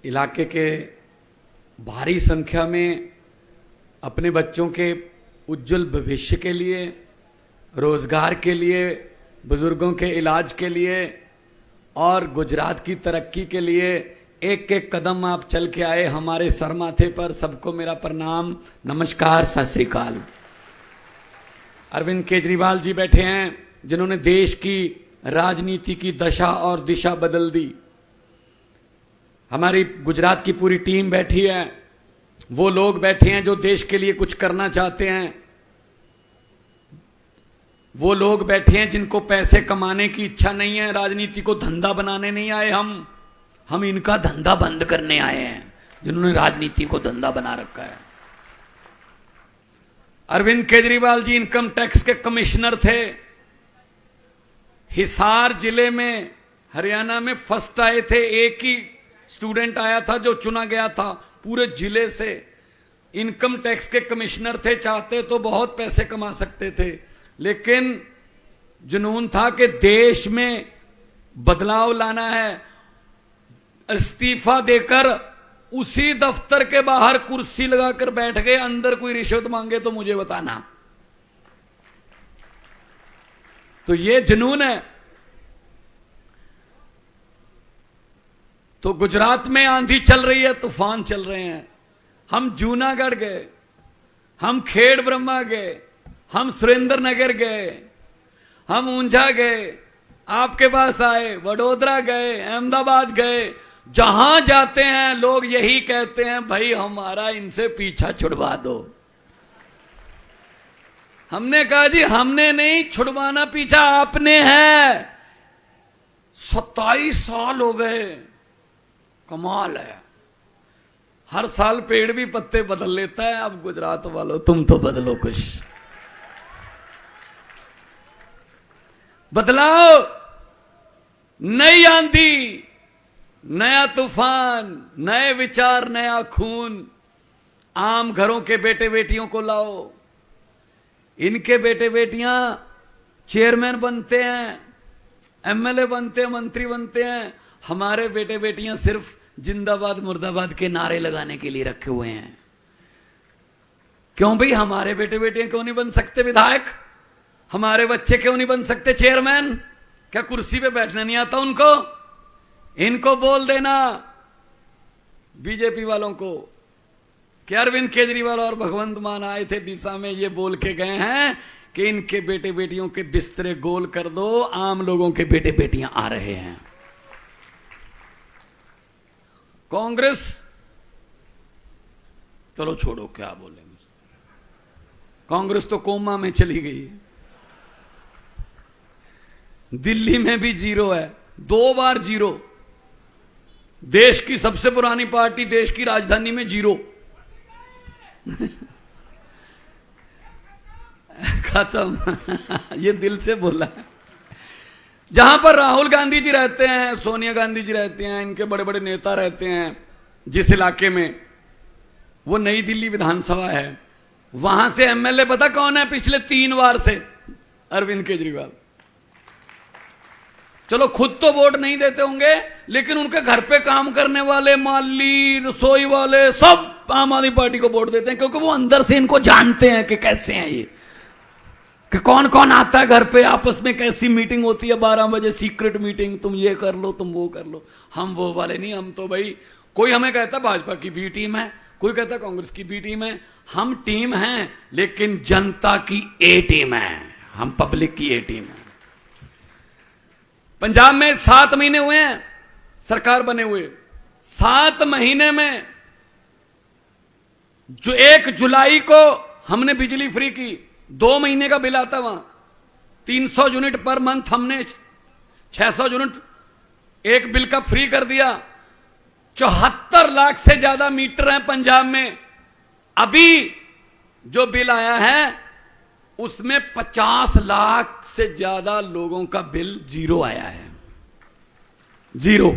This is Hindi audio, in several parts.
इलाके के भारी संख्या में अपने बच्चों के उज्जवल भविष्य के लिए, रोजगार के लिए, बुजुर्गों के इलाज के लिए और गुजरात की तरक्की के लिए एक एक कदम आप चल के आए। हमारे सर माथे पर सबको मेरा प्रणाम, नमस्कार, सत श्री अकाल। अरविंद केजरीवाल जी बैठे हैं जिन्होंने देश की राजनीति की दशा और दिशा बदल दी। हमारी गुजरात की पूरी टीम बैठी है, वो लोग बैठे हैं जो देश के लिए कुछ करना चाहते हैं, वो लोग बैठे हैं जिनको पैसे कमाने की इच्छा नहीं है, राजनीति को धंधा बनाने नहीं आए। हम इनका धंधा बंद करने आए हैं जिन्होंने राजनीति को धंधा बना रखा है। अरविंद केजरीवाल जी इनकम टैक्स के कमिश्नर थे। हिसार जिले में हरियाणा में फर्स्ट आए थे, एक ही स्टूडेंट आया था जो चुना गया था पूरे जिले से। इनकम टैक्स के कमिश्नर थे, चाहते तो बहुत पैसे कमा सकते थे, लेकिन जुनून था कि देश में बदलाव लाना है। इस्तीफा देकर उसी दफ्तर के बाहर कुर्सी लगाकर बैठ गए। अंदर कोई रिश्वत मांगे तो मुझे बताना। तो ये जुनून है। तो गुजरात में आंधी चल रही है, तूफान चल रहे हैं। हम जूनागढ़ गए, हम खेड़ ब्रह्मा गए, हम सुरेंद्र नगर गए, हम ऊंझा गए, आपके पास आए, वडोदरा गए, अहमदाबाद गए। जहां जाते हैं लोग यही कहते हैं, भाई हमारा इनसे पीछा छुड़वा दो। हमने कहा जी हमने नहीं छुड़वाना पीछा, आपने है। 27 साल हो गए, कमाल है। हर साल पेड़ भी पत्ते बदल लेता है। अब गुजरात वालों तुम तो बदलो, कुछ बदलाओ। नई आंधी, नया तूफान, नए विचार, नया खून। आम घरों के बेटे बेटियों को लाओ। इनके बेटे बेटियां चेयरमैन बनते हैं, एमएलए बनते हैं, मंत्री बनते हैं। हमारे बेटे बेटियां सिर्फ जिंदाबाद मुर्दाबाद के नारे लगाने के लिए रखे हुए हैं। क्यों भाई, हमारे बेटे बेटियां क्यों नहीं बन सकते विधायक? हमारे बच्चे क्यों नहीं बन सकते चेयरमैन? क्या कुर्सी पे बैठना नहीं आता उनको? इनको बोल देना बीजेपी वालों को कि अरविंद केजरीवाल और भगवंत मान आए थे दिशा में, ये बोल के गए हैं कि इनके बेटे बेटियों के बिस्तरे गोल कर दो, आम लोगों के बेटे बेटियां आ रहे हैं। कांग्रेस चलो छोड़ो, क्या बोलेंगे। कांग्रेस तो कोमा में चली गई है। दिल्ली में भी जीरो है, 2 बार जीरो। देश की सबसे पुरानी पार्टी देश की राजधानी में जीरो। खत्म। ये दिल से बोला है। जहां पर राहुल गांधी जी रहते हैं, सोनिया गांधी जी रहते हैं, इनके बड़े बड़े नेता रहते हैं, जिस इलाके में, वो नई दिल्ली विधानसभा है। वहां से एमएलए पता कौन है पिछले 3 बार से? अरविंद केजरीवाल। चलो खुद तो वोट नहीं देते होंगे, लेकिन उनके घर पे काम करने वाले, माली, रसोई वाले, सब आम आदमी पार्टी को वोट देते हैं, क्योंकि वो अंदर से इनको जानते हैं कि कैसे हैं ये, कि कौन कौन आता है घर पे, आपस में कैसी मीटिंग होती है 12 बजे, सीक्रेट मीटिंग, तुम ये कर लो, तुम वो कर लो। हम वो वाले नहीं। हम तो भाई, कोई हमें कहता भाजपा की बी टीम है, कोई कहता कांग्रेस की बी टीम है। हम टीम हैं, लेकिन जनता की ए टीम है। हम पब्लिक की ए टीम है। पंजाब में 7 महीने हुए हैं सरकार बने हुए। 7 महीने में जो 1 जुलाई को हमने बिजली फ्री की, 2 महीने का बिल आता वहां 300 यूनिट पर मंथ, हमने 600 यूनिट एक बिल का फ्री कर दिया। 74 लाख से ज्यादा मीटर हैं पंजाब में। अभी जो बिल आया है उसमें 50 लाख से ज्यादा लोगों का बिल जीरो आया है। जीरो।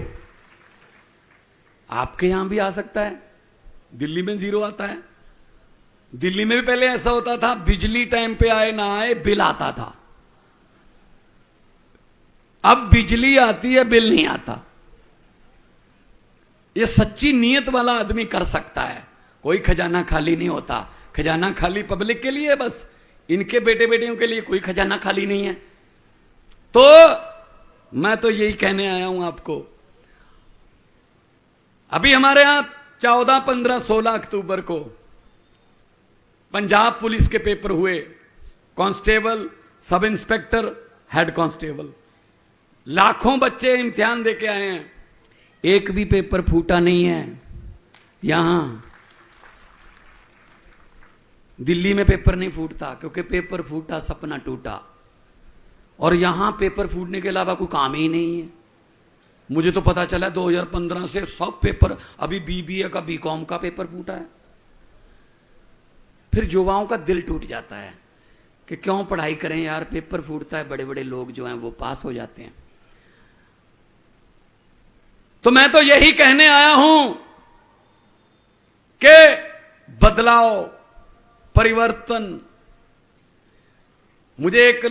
आपके यहां भी आ सकता है। दिल्ली में जीरो आता है। दिल्ली में भी पहले ऐसा होता था, बिजली टाइम पे आए ना आए बिल आता था। अब बिजली आती है, बिल नहीं आता। ये सच्ची नीयत वाला आदमी कर सकता है। कोई खजाना खाली नहीं होता। खजाना खाली पब्लिक के लिए, बस इनके बेटे बेटियों के लिए कोई खजाना खाली नहीं है। तो मैं तो यही कहने आया हूं आपको। अभी हमारे यहां 14, 15, 16 अक्टूबर को पंजाब पुलिस के पेपर हुए, constable, sub inspector, head constable. लाखों बच्चे इम्तिहान दे के आए हैं, एक भी पेपर फूटा नहीं है। यहां दिल्ली में पेपर नहीं फूटता, क्योंकि पेपर फूटा सपना टूटा। और यहां पेपर फूटने के अलावा कोई काम ही नहीं है। मुझे तो पता चला 2015 से सब पेपर, अभी बीबीए का, बीकॉम का पेपर फूटा है। फिर युवाओं का दिल टूट जाता है कि क्यों पढ़ाई करें यार, पेपर फूटता है, बड़े बड़े लोग जो हैं वो पास हो जाते हैं। तो मैं तो यही कहने आया हूं कि बदलाव, परिवर्तन। मुझे एक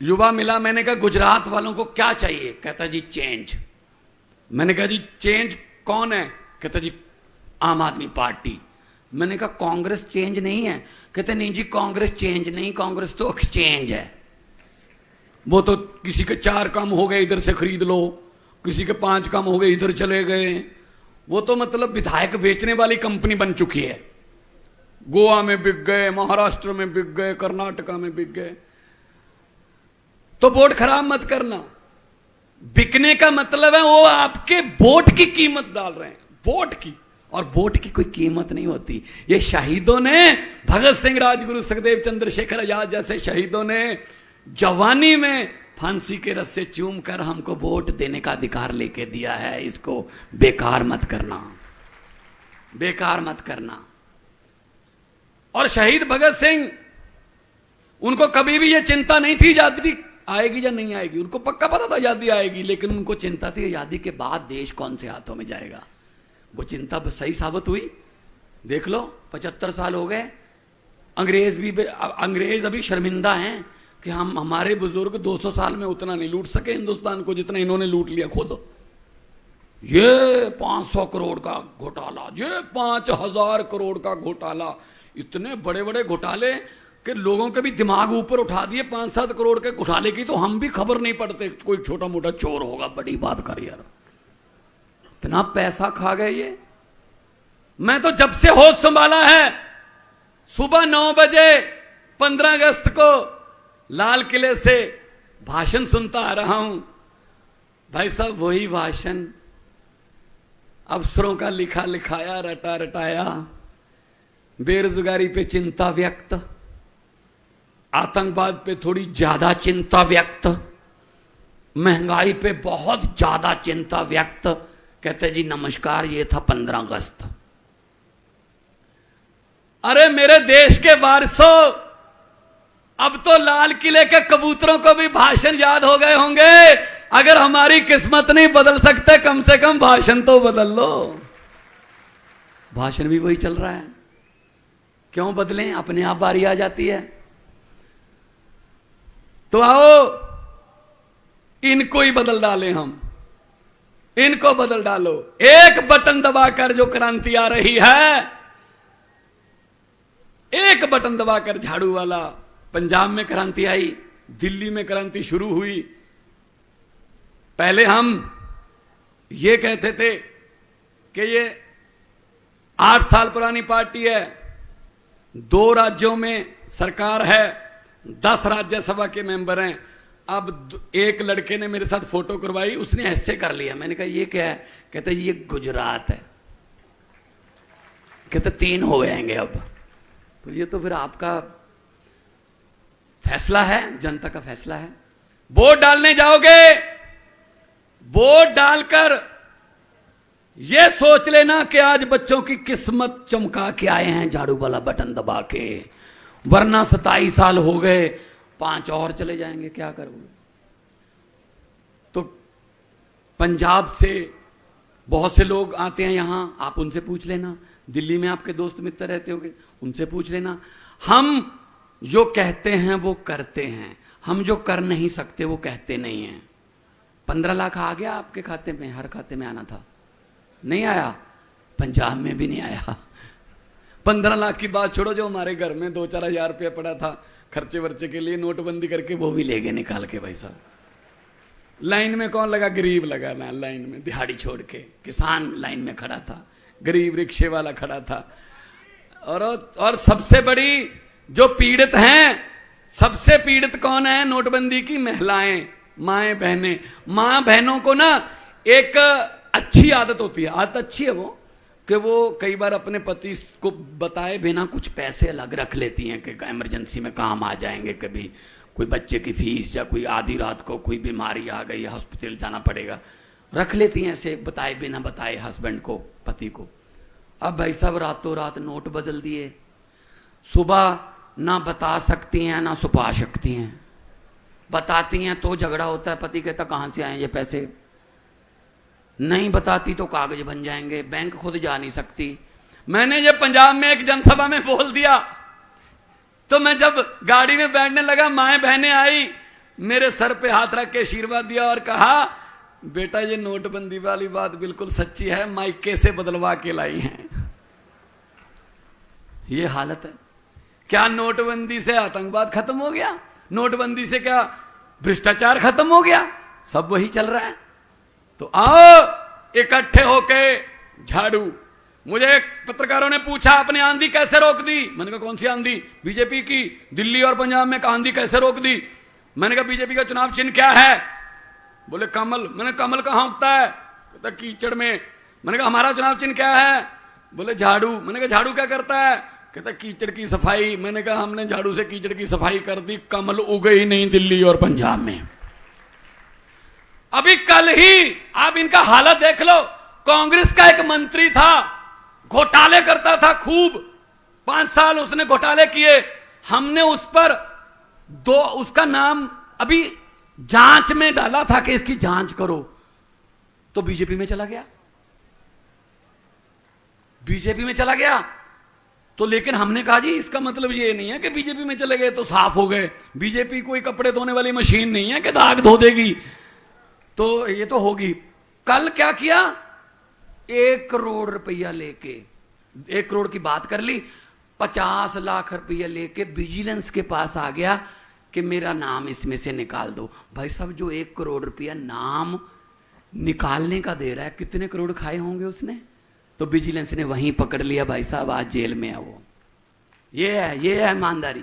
युवा मिला, मैंने कहा गुजरात वालों को क्या चाहिए? कहता जी चेंज। मैंने कहा जी चेंज कौन है? कहता जी आम आदमी पार्टी। मैंने कहा कांग्रेस चेंज नहीं है? कहते नहीं जी कांग्रेस चेंज नहीं, कांग्रेस तो एक्सचेंज है। वो तो किसी के 4 काम हो गए इधर से खरीद लो, किसी के 5 काम हो गए इधर चले गए। वो तो मतलब विधायक बेचने वाली कंपनी बन चुकी है। गोवा में बिक गए, महाराष्ट्र में बिक गए, कर्नाटका में बिक गए। तो वोट खराब मत करना। बिकने का मतलब है वो आपके वोट की कीमत डाल रहे हैं, वोट की। और वोट की कोई कीमत नहीं होती। ये शहीदों ने, भगत सिंह, राजगुरु, सुखदेव, चंद्रशेखर आजाद जैसे शहीदों ने जवानी में फांसी के रस्से चूम कर हमको वोट देने का अधिकार लेके दिया है। इसको बेकार मत करना, बेकार मत करना। और शहीद भगत सिंह, उनको कभी भी यह चिंता नहीं थी आजादी आएगी या नहीं आएगी। उनको पक्का पता था आजादी आएगी, लेकिन उनको चिंता थी आजादी के बाद देश कौन से हाथों में जाएगा। वो चिंता सही साबित हुई। देख लो 75 साल हो गए, अंग्रेज अभी शर्मिंदा हैं कि हमारे बुजुर्ग 200 साल में उतना नहीं लूट सके हिंदुस्तान को जितना इन्होंने लूट लिया खुद। ये 500 करोड़ का घोटाला, ये 5000 करोड़ का घोटाला, इतने बड़े बड़े घोटाले कि लोगों के भी दिमाग ऊपर उठा दिए। 5-7 करोड़ के घोटाले की तो हम भी खबर नहीं पड़ते, कोई छोटा मोटा चोर होगा, बड़ी बात कर यार, इतना पैसा खा गए ये। मैं तो जब से होश संभाला है, सुबह 9 बजे 15 अगस्त को लाल किले से भाषण सुनता आ रहा हूं। भाई साहब वही भाषण, अफसरों का लिखा लिखाया, रटा रटाया, बेरोजगारी पे चिंता व्यक्त, आतंकवाद पे थोड़ी ज्यादा चिंता व्यक्त, महंगाई पे बहुत ज्यादा चिंता व्यक्त। कहते जी नमस्कार, ये था 15 अगस्त। अरे मेरे देश के वारसों, अब तो लाल किले के कबूतरों को भी भाषण याद हो गए होंगे। अगर हमारी किस्मत नहीं बदल सकते, कम से कम भाषण तो बदल लो। भाषण भी वही चल रहा है, क्यों बदलें, अपने आप बारी आ जाती है। तो आओ इनको ही बदल डालें हम, इनको बदल डालो। एक बटन दबाकर जो क्रांति आ रही है, एक बटन दबाकर, झाड़ू वाला। पंजाब में क्रांति आई, दिल्ली में क्रांति शुरू हुई। पहले हम ये कहते थे कि ये 8 साल पुरानी पार्टी है, 2 राज्यों में सरकार है, 10 राज्यसभा के मेंबर हैं। अब एक लड़के ने मेरे साथ फोटो करवाई, उसने ऐसे कर लिया। मैंने कहा ये क्या है? कहते ये गुजरात है। कहते 3 हो जाएंगे अब। तो ये तो फिर आपका फैसला है, जनता का फैसला है। वोट डालने जाओगे, वोट डालकर यह सोच लेना कि आज बच्चों की किस्मत चमका के आए हैं झाड़ू वाला बटन दबा के, वरना 27 साल हो गए, 5 और चले जाएंगे, क्या करोगे? तो पंजाब से बहुत से लोग आते हैं यहां, आप उनसे पूछ लेना। दिल्ली में आपके दोस्त मित्र रहते होंगे, उनसे पूछ लेना। हम जो कहते हैं वो करते हैं, हम जो कर नहीं सकते वो कहते नहीं हैं। 15 लाख आ गया आपके खाते में, हर खाते में आना था, नहीं आया, पंजाब में भी नहीं आया। 15 लाख की बात छोड़ो, जो हमारे घर में 2-4 हजार रुपया पड़ा था खर्चे वर्चे के लिए, नोटबंदी करके वो भी ले गए निकाल के भाई साहब। लाइन में कौन लगा? गरीब लगा ना लाइन में, दिहाड़ी छोड़ के। किसान लाइन में खड़ा था, गरीब रिक्शे वाला खड़ा था। और सबसे बड़ी जो पीड़ित हैं, सबसे पीड़ित कौन है नोटबंदी की? महिलाएं, माएं, बहनें। मां बहनों को ना एक अच्छी आदत होती है, आदत अच्छी है वो, कि वो कई बार अपने पति को बताए बिना कुछ पैसे अलग रख लेती हैं कि इमरजेंसी में काम आ जाएंगे, कभी कोई बच्चे की फीस या कोई आधी रात को कोई बीमारी आ गई, हॉस्पिटल जाना पड़ेगा, रख लेती हैं ऐसे बताए बिना बताए हस्बैंड को, पति को। अब भाई साहब रातों रात नोट बदल दिए। सुबह ना बता सकती हैं ना छुपा सकती हैं। बताती हैं तो झगड़ा होता है, पति कहता कहां से आए ये पैसे। नहीं बताती तो कागज बन जाएंगे, बैंक खुद जा नहीं सकती। मैंने जब पंजाब में एक जनसभा में बोल दिया, तो मैं जब गाड़ी में बैठने लगा, माएं बहनें आई, मेरे सर पे हाथ रख के आशीर्वाद दिया और कहा, बेटा ये नोटबंदी वाली बात बिल्कुल सच्ची है, मायके से बदलवा के लाई हैं। ये हालत है। क्या नोटबंदी से आतंकवाद खत्म हो गया? नोटबंदी से क्या भ्रष्टाचार खत्म हो गया? सब वही चल रहा है। तो आओ इकट्ठे होके झाड़ू। मुझे पत्रकारों ने पूछा आपने आंधी कैसे रोक दी? मैंने कहा कौन सी आंधी? बीजेपी की। दिल्ली और पंजाब में आंधी कैसे रोक दी? मैंने कहा बीजेपी का चुनाव चिन्ह क्या है? बोले कमल। मैंने कमल कहां उगता है? कहता कीचड़ में। मैंने कहा हमारा चुनाव चिन्ह क्या है? बोले झाड़ू। मैंने कहा झाड़ू क्या करता है? कहता कीचड़ की सफाई। मैंने कहा हमने झाड़ू से कीचड़ की सफाई कर दी, कमल उगे ही नहीं दिल्ली और पंजाब में। अभी कल ही आप इनका हालत देख लो। कांग्रेस का एक मंत्री था, घोटाले करता था खूब, 5 साल उसने घोटाले किए। हमने उस पर उसका नाम अभी जांच में डाला था कि इसकी जांच करो, तो बीजेपी में चला गया। बीजेपी में चला गया तो, लेकिन हमने कहा जी इसका मतलब ये नहीं है कि बीजेपी में चले गए तो साफ हो गए। बीजेपी कोई कपड़े धोने वाली मशीन नहीं है कि दाग धो देगी, तो ये तो होगी। कल क्या किया? 1 करोड़ रुपया लेके, 1 करोड़ की बात कर ली, 50 लाख रुपया लेके विजिलेंस के पास आ गया कि मेरा नाम इसमें से निकाल दो। भाई साहब जो 1 करोड़ रुपया नाम निकालने का दे रहा है, कितने करोड़ खाए होंगे उसने? तो विजिलेंस ने वहीं पकड़ लिया, भाई साहब आज जेल में है वो। ये है ईमानदारी।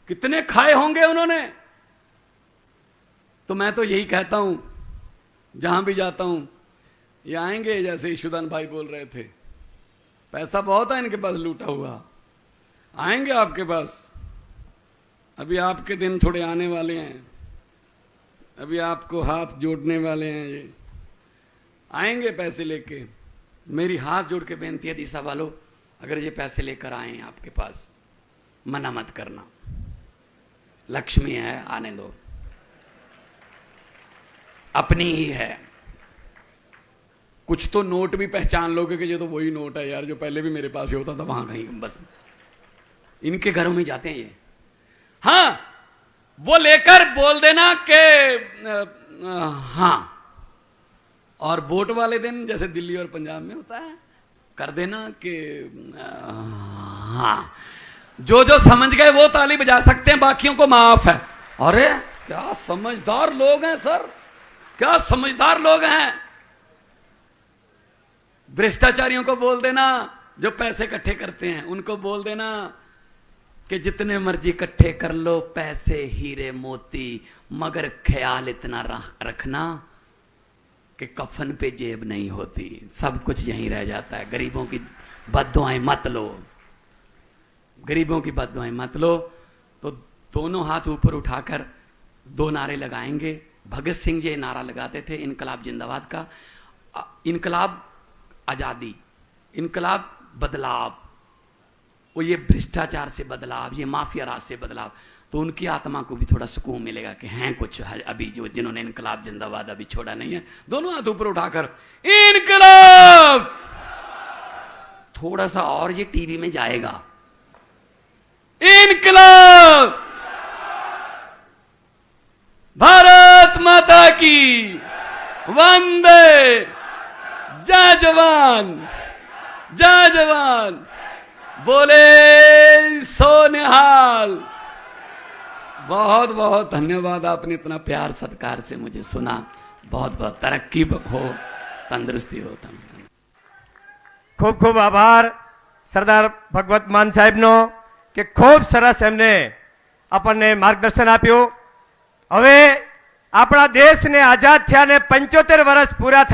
कितने खाए होंगे उन्होंने। तो मैं तो यही कहता हूं, जहां भी जाता हूं, ये आएंगे जैसे ईशुदान भाई बोल रहे थे, पैसा बहुत है इनके पास लूटा हुआ, आएंगे आपके पास। अभी आपके दिन थोड़े आने वाले हैं, अभी आपको हाथ जोड़ने वाले हैं, ये आएंगे पैसे लेके। मेरी हाथ जोड़ के बेनती है दिशा वालों, अगर ये पैसे लेकर आए आपके पास, मना मत करना, लक्ष्मी है आने दो, अपनी ही है। कुछ तो नोट भी पहचान लोगे कि ये तो वही नोट है यार जो पहले भी मेरे पास ही होता था, वहां कहीं बस इनके घरों में जाते हैं ये। हां, वो लेकर बोल देना कि हां, और वोट वाले दिन जैसे दिल्ली और पंजाब में होता है, कर देना कि हां। जो जो समझ गए वो ताली बजा सकते हैं, बाकियों को माफ है। अरे क्या समझदार लोग हैं सर, क्या समझदार लोग हैं। भ्रष्टाचारियों को बोल देना, जो पैसे इकट्ठे करते हैं उनको बोल देना कि जितने मर्जी इकट्ठे कर लो पैसे, हीरे मोती, मगर ख्याल इतना रखना कि कफन पे जेब नहीं होती, सब कुछ यहीं रह जाता है। गरीबों की बद्दुआएं मत लो, गरीबों की बद्दुआएं मत लो। तो दोनों हाथ ऊपर उठाकर 2 नारे लगाएंगे। भगत सिंह जी नारा लगाते थे, इनकलाब जिंदाबाद का, इनकलाब आजादी, इनकलाब बदलाव, वो ये भ्रष्टाचार से बदलाव, ये माफिया राज से बदलाव। तो उनकी आत्मा को भी थोड़ा सुकून मिलेगा कि हैं कुछ अभी जो जिन्होंने इनकलाब जिंदाबाद अभी छोड़ा नहीं है। दोनों हाथ ऊपर उठाकर इनकलाब, थोड़ा सा और ये टीवी में जाएगा, इनकलाब, भारत माता की, वंदे जय जवान जय जवान बोले सोनिहाल। बहुत बहुत धन्यवाद, आपने इतना प्यार सत्कार से मुझे सुना। बहुत बहुत तरक्की हो, तंदुरुस्ती हो। खूब खूब आभार સરદાર ભગવત માન સાહેબનો કે ખૂબ સરસ એમને આપણને માર્ગદર્શન આપ્યું। હવે આપણા દેશને આઝાદ થયાને 75 વર્ષ પૂરા થયા।